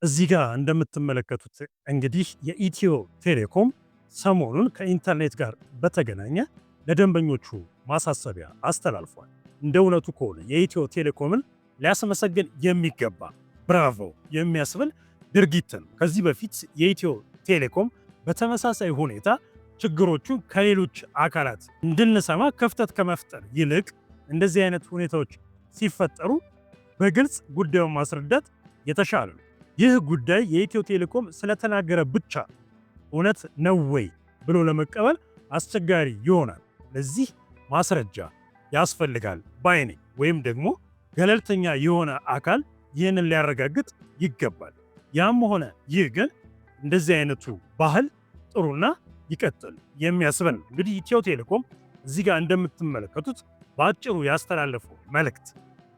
እዚህ ጋር እንደምትመለከቱት እንግዲህ የኢትዮ ቴሌኮም ሰሞኑን ከኢንተርኔት ጋር በተገናኘ ለደንበኞቹ ማሳሰቢያ አስተላልፏል። እንደ እውነቱ ከሆነ የኢትዮ ቴሌኮምን ሊያስመሰግን የሚገባ ብራቮ የሚያስብል ድርጊትን ከዚህ በፊት የኢትዮ ቴሌኮም በተመሳሳይ ሁኔታ ችግሮቹን ከሌሎች አካላት እንድንሰማ ክፍተት ከመፍጠር ይልቅ እንደዚህ አይነት ሁኔታዎች ሲፈጠሩ በግልጽ ጉዳዩን ማስረዳት የተሻለ ነው። ይህ ጉዳይ የኢትዮ ቴሌኮም ስለተናገረ ብቻ እውነት ነው ወይ ብሎ ለመቀበል አስቸጋሪ ይሆናል። ለዚህ ማስረጃ ያስፈልጋል ባይ ነኝ። ወይም ደግሞ ገለልተኛ የሆነ አካል ይህንን ሊያረጋግጥ ይገባል። ያም ሆነ ይህ ግን እንደዚህ አይነቱ ባህል ጥሩና ይቀጥል የሚያስበን ነው። እንግዲህ ኢትዮ ቴሌኮም እዚህ ጋር እንደምትመለከቱት በአጭሩ ያስተላለፈው መልእክት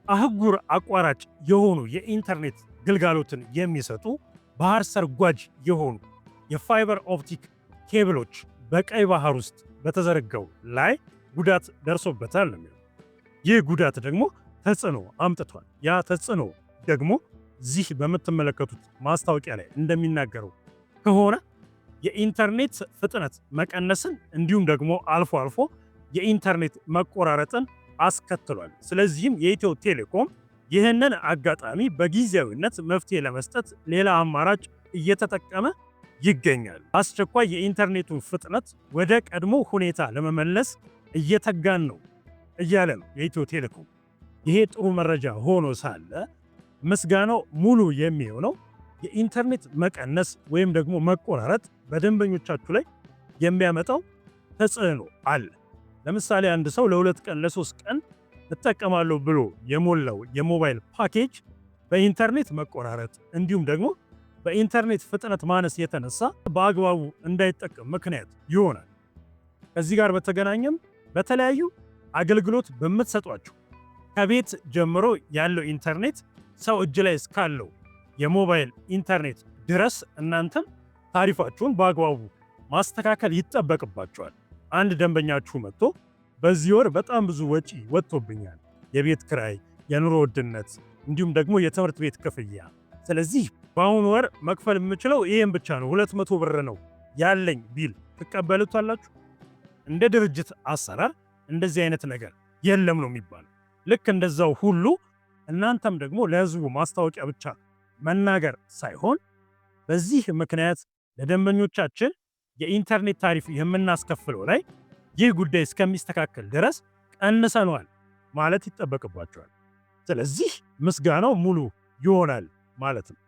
አህጉር አቋራጭ የሆኑ የኢንተርኔት ግልጋሎትን የሚሰጡ ባህር ሰርጓጅ የሆኑ የፋይበር ኦፕቲክ ኬብሎች በቀይ ባህር ውስጥ በተዘረጋው ላይ ጉዳት ደርሶበታል ነው የሚለው። ይህ ጉዳት ደግሞ ተጽዕኖ አምጥቷል። ያ ተጽዕኖ ደግሞ እዚህ በምትመለከቱት ማስታወቂያ ላይ እንደሚናገረው ከሆነ የኢንተርኔት ፍጥነት መቀነስን እንዲሁም ደግሞ አልፎ አልፎ የኢንተርኔት መቆራረጥን አስከትሏል። ስለዚህም የኢትዮ ቴሌኮም ይህንን አጋጣሚ በጊዜያዊነት መፍትሄ ለመስጠት ሌላ አማራጭ እየተጠቀመ ይገኛል። አስቸኳይ የኢንተርኔቱን ፍጥነት ወደ ቀድሞ ሁኔታ ለመመለስ እየተጋን ነው እያለ ነው የኢትዮ ቴሌኮም። ይሄ ጥሩ መረጃ ሆኖ ሳለ ምስጋናው ሙሉ የሚሆነው የኢንተርኔት መቀነስ ወይም ደግሞ መቆራረጥ በደንበኞቻችሁ ላይ የሚያመጣው ተጽዕኖ አለ። ለምሳሌ አንድ ሰው ለ2 ቀን ለ3 ቀን እጠቀማለሁ ብሎ የሞላው የሞባይል ፓኬጅ በኢንተርኔት መቆራረጥ እንዲሁም ደግሞ በኢንተርኔት ፍጥነት ማነስ የተነሳ በአግባቡ እንዳይጠቀም ምክንያት ይሆናል። ከዚህ ጋር በተገናኘም በተለያዩ አገልግሎት በምትሰጧቸው ከቤት ጀምሮ ያለው ኢንተርኔት ሰው እጅ ላይ እስካለው የሞባይል ኢንተርኔት ድረስ እናንተም ታሪፋችሁን በአግባቡ ማስተካከል ይጠበቅባቸዋል። አንድ ደንበኛችሁ መጥቶ በዚህ ወር በጣም ብዙ ወጪ ወጥቶብኛል፣ የቤት ክራይ፣ የኑሮ ውድነት እንዲሁም ደግሞ የትምህርት ቤት ክፍያ፣ ስለዚህ በአሁኑ ወር መክፈል የምችለው ይሄን ብቻ ነው፣ 200 ብር ነው ያለኝ ቢል ትቀበሉታላችሁ? እንደ ድርጅት አሰራር እንደዚህ አይነት ነገር የለም ነው የሚባለው። ልክ እንደዛው ሁሉ እናንተም ደግሞ ለህዝቡ ማስታወቂያ ብቻ መናገር ሳይሆን በዚህ ምክንያት ለደንበኞቻችን የኢንተርኔት ታሪፍ የምናስከፍለው ላይ ይህ ጉዳይ እስከሚስተካከል ድረስ ቀንሰኗል ማለት ይጠበቅባቸዋል። ስለዚህ ምስጋናው ሙሉ ይሆናል ማለት ነው።